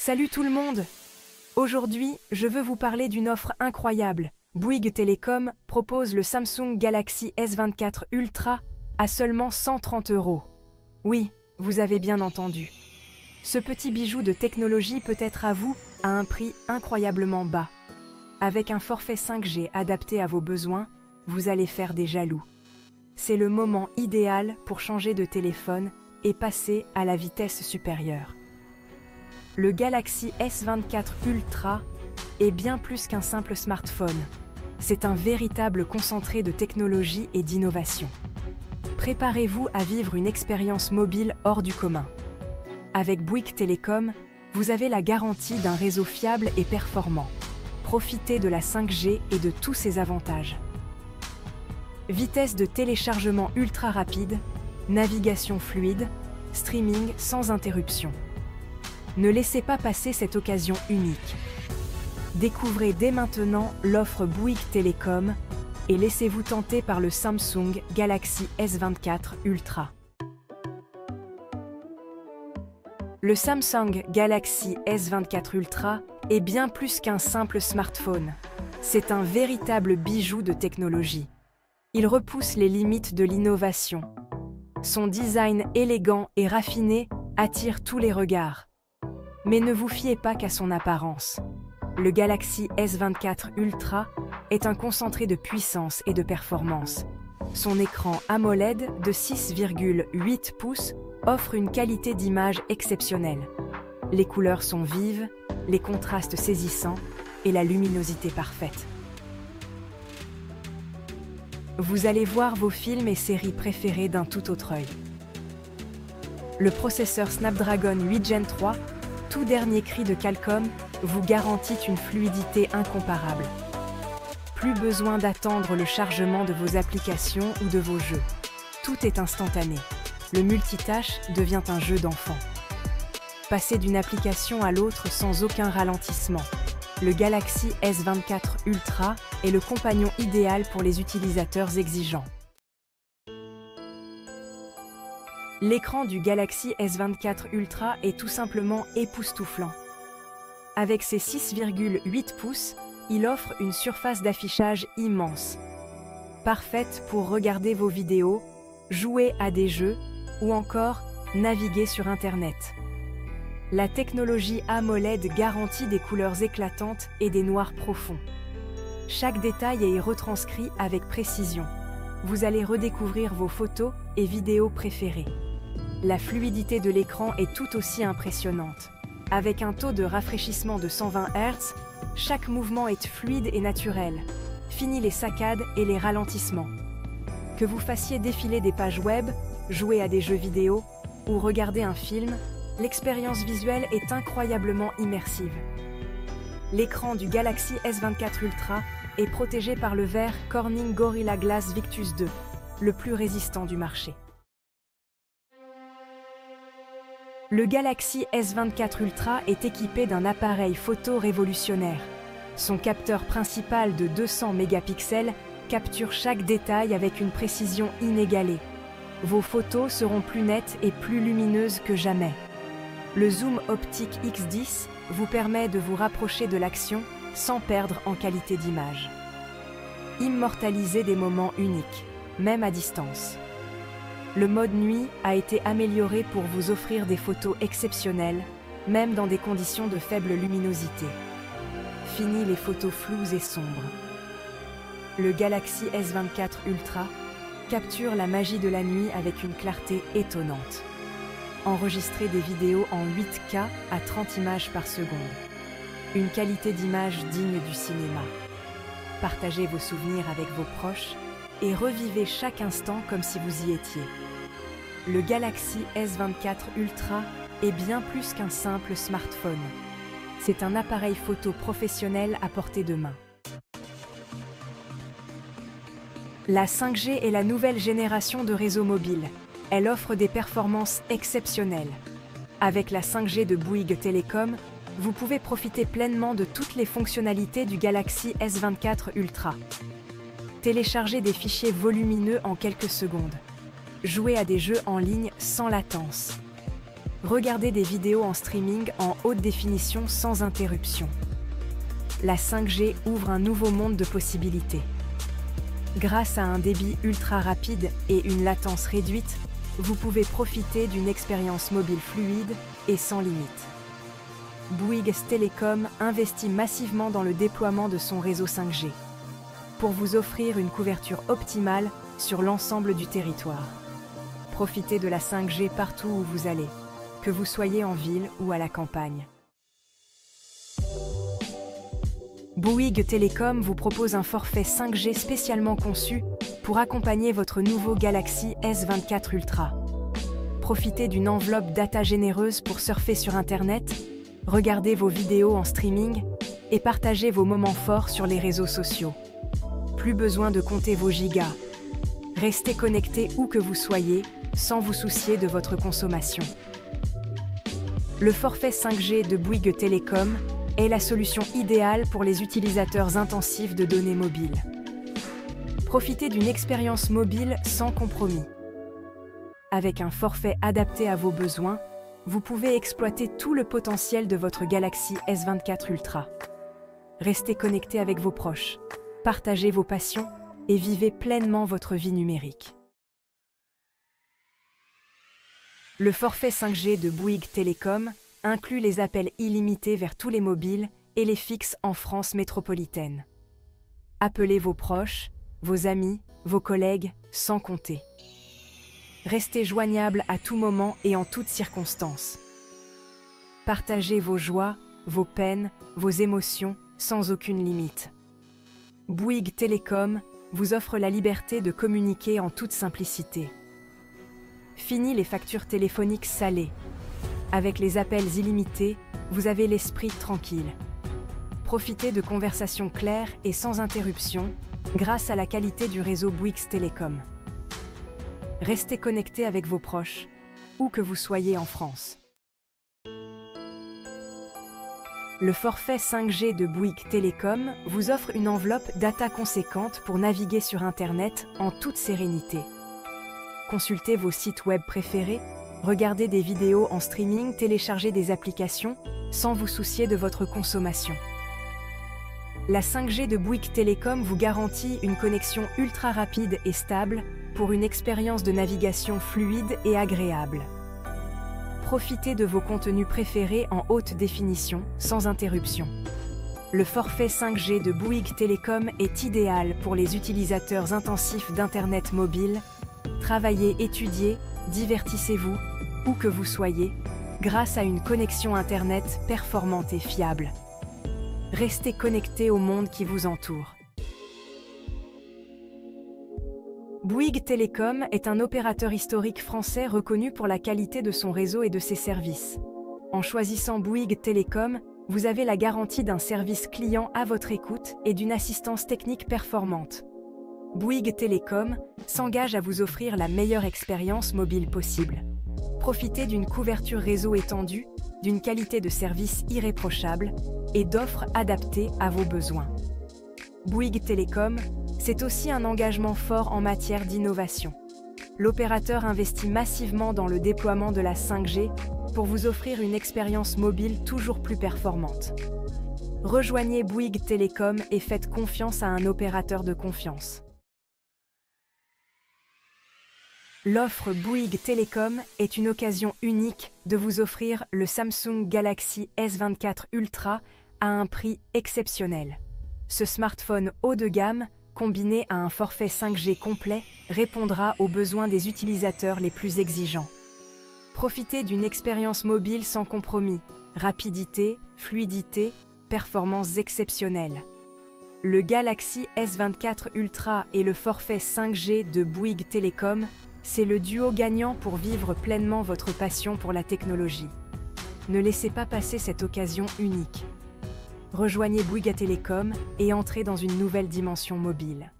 Salut tout le monde! Aujourd'hui, je veux vous parler d'une offre incroyable. Bouygues Telecom propose le Samsung Galaxy S24 Ultra à seulement 130 €. Oui, vous avez bien entendu. Ce petit bijou de technologie peut être à vous à un prix incroyablement bas. Avec un forfait 5G adapté à vos besoins, vous allez faire des jaloux. C'est le moment idéal pour changer de téléphone et passer à la vitesse supérieure. Le Galaxy S24 Ultra est bien plus qu'un simple smartphone. C'est un véritable concentré de technologie et d'innovation. Préparez-vous à vivre une expérience mobile hors du commun. Avec Bouygues Telecom, vous avez la garantie d'un réseau fiable et performant. Profitez de la 5G et de tous ses avantages. Vitesse de téléchargement ultra rapide, navigation fluide, streaming sans interruption. Ne laissez pas passer cette occasion unique. Découvrez dès maintenant l'offre Bouygues Telecom et laissez-vous tenter par le Samsung Galaxy S24 Ultra. Le Samsung Galaxy S24 Ultra est bien plus qu'un simple smartphone. C'est un véritable bijou de technologie. Il repousse les limites de l'innovation. Son design élégant et raffiné attire tous les regards. Mais ne vous fiez pas qu'à son apparence. Le Galaxy S24 Ultra est un concentré de puissance et de performance. Son écran AMOLED de 6,8 pouces offre une qualité d'image exceptionnelle. Les couleurs sont vives, les contrastes saisissants et la luminosité parfaite. Vous allez voir vos films et séries préférées d'un tout autre œil. Le processeur Snapdragon 8 Gen 3, tout dernier cri de Qualcomm, vous garantit une fluidité incomparable. Plus besoin d'attendre le chargement de vos applications ou de vos jeux. Tout est instantané. Le multitâche devient un jeu d'enfant. Passez d'une application à l'autre sans aucun ralentissement. Le Galaxy S24 Ultra est le compagnon idéal pour les utilisateurs exigeants. L'écran du Galaxy S24 Ultra est tout simplement époustouflant. Avec ses 6,8 pouces, il offre une surface d'affichage immense. Parfaite pour regarder vos vidéos, jouer à des jeux ou encore naviguer sur Internet. La technologie AMOLED garantit des couleurs éclatantes et des noirs profonds. Chaque détail est retranscrit avec précision. Vous allez redécouvrir vos photos et vidéos préférées. La fluidité de l'écran est tout aussi impressionnante. Avec un taux de rafraîchissement de 120 Hz, chaque mouvement est fluide et naturel. Fini les saccades et les ralentissements. Que vous fassiez défiler des pages web, jouer à des jeux vidéo ou regarder un film, l'expérience visuelle est incroyablement immersive. L'écran du Galaxy S24 Ultra est protégé par le verre Corning Gorilla Glass Victus 2, le plus résistant du marché. Le Galaxy S24 Ultra est équipé d'un appareil photo révolutionnaire. Son capteur principal de 200 mégapixels capture chaque détail avec une précision inégalée. Vos photos seront plus nettes et plus lumineuses que jamais. Le zoom optique X10 vous permet de vous rapprocher de l'action sans perdre en qualité d'image. Immortalisez des moments uniques, même à distance. Le mode nuit a été amélioré pour vous offrir des photos exceptionnelles, même dans des conditions de faible luminosité. Fini les photos floues et sombres. Le Galaxy S24 Ultra capture la magie de la nuit avec une clarté étonnante. Enregistrez des vidéos en 8K à 30 images par seconde. Une qualité d'image digne du cinéma. Partagez vos souvenirs avec vos proches et revivez chaque instant comme si vous y étiez. Le Galaxy S24 Ultra est bien plus qu'un simple smartphone. C'est un appareil photo professionnel à portée de main. La 5G est la nouvelle génération de réseaux mobiles. Elle offre des performances exceptionnelles. Avec la 5G de Bouygues Telecom, vous pouvez profiter pleinement de toutes les fonctionnalités du Galaxy S24 Ultra. Téléchargez des fichiers volumineux en quelques secondes. Jouez à des jeux en ligne sans latence. Regardez des vidéos en streaming en haute définition sans interruption. La 5G ouvre un nouveau monde de possibilités. Grâce à un débit ultra rapide et une latence réduite, vous pouvez profiter d'une expérience mobile fluide et sans limite. Bouygues Telecom investit massivement dans le déploiement de son réseau 5G pour vous offrir une couverture optimale sur l'ensemble du territoire. Profitez de la 5G partout où vous allez, que vous soyez en ville ou à la campagne. Bouygues Telecom vous propose un forfait 5G spécialement conçu pour accompagner votre nouveau Galaxy S24 Ultra. Profitez d'une enveloppe data généreuse pour surfer sur Internet, regarder vos vidéos en streaming et partager vos moments forts sur les réseaux sociaux. Plus besoin de compter vos gigas. Restez connecté où que vous soyez, sans vous soucier de votre consommation. Le forfait 5G de Bouygues Telecom est la solution idéale pour les utilisateurs intensifs de données mobiles. Profitez d'une expérience mobile sans compromis. Avec un forfait adapté à vos besoins, vous pouvez exploiter tout le potentiel de votre Galaxy S24 Ultra. Restez connecté avec vos proches, partagez vos passions et vivez pleinement votre vie numérique. Le forfait 5G de Bouygues Telecom inclut les appels illimités vers tous les mobiles et les fixes en France métropolitaine. Appelez vos proches, vos amis, vos collègues, sans compter. Restez joignable à tout moment et en toutes circonstances. Partagez vos joies, vos peines, vos émotions sans aucune limite. Bouygues Telecom vous offre la liberté de communiquer en toute simplicité. Fini les factures téléphoniques salées. Avec les appels illimités, vous avez l'esprit tranquille. Profitez de conversations claires et sans interruption grâce à la qualité du réseau Bouygues Telecom. Restez connecté avec vos proches, où que vous soyez en France. Le forfait 5G de Bouygues Telecom vous offre une enveloppe data conséquente pour naviguer sur Internet en toute sérénité. Consultez vos sites web préférés, regardez des vidéos en streaming, téléchargez des applications sans vous soucier de votre consommation. La 5G de Bouygues Telecom vous garantit une connexion ultra rapide et stable pour une expérience de navigation fluide et agréable. Profitez de vos contenus préférés en haute définition, sans interruption. Le forfait 5G de Bouygues Telecom est idéal pour les utilisateurs intensifs d'Internet mobile. Travaillez, étudiez, divertissez-vous, où que vous soyez, grâce à une connexion Internet performante et fiable. Restez connecté au monde qui vous entoure. Bouygues Telecom est un opérateur historique français reconnu pour la qualité de son réseau et de ses services. En choisissant Bouygues Telecom, vous avez la garantie d'un service client à votre écoute et d'une assistance technique performante. Bouygues Telecom s'engage à vous offrir la meilleure expérience mobile possible. Profitez d'une couverture réseau étendue, d'une qualité de service irréprochable et d'offres adaptées à vos besoins. Bouygues Telecom, c'est aussi un engagement fort en matière d'innovation. L'opérateur investit massivement dans le déploiement de la 5G pour vous offrir une expérience mobile toujours plus performante. Rejoignez Bouygues Telecom et faites confiance à un opérateur de confiance. L'offre Bouygues Telecom est une occasion unique de vous offrir le Samsung Galaxy S24 Ultra à un prix exceptionnel. Ce smartphone haut de gamme, combiné à un forfait 5G complet, répondra aux besoins des utilisateurs les plus exigeants. Profitez d'une expérience mobile sans compromis, rapidité, fluidité, performances exceptionnelles. Le Galaxy S24 Ultra et le forfait 5G de Bouygues Telecom, c'est le duo gagnant pour vivre pleinement votre passion pour la technologie. Ne laissez pas passer cette occasion unique. Rejoignez Bouygues Telecom et entrez dans une nouvelle dimension mobile.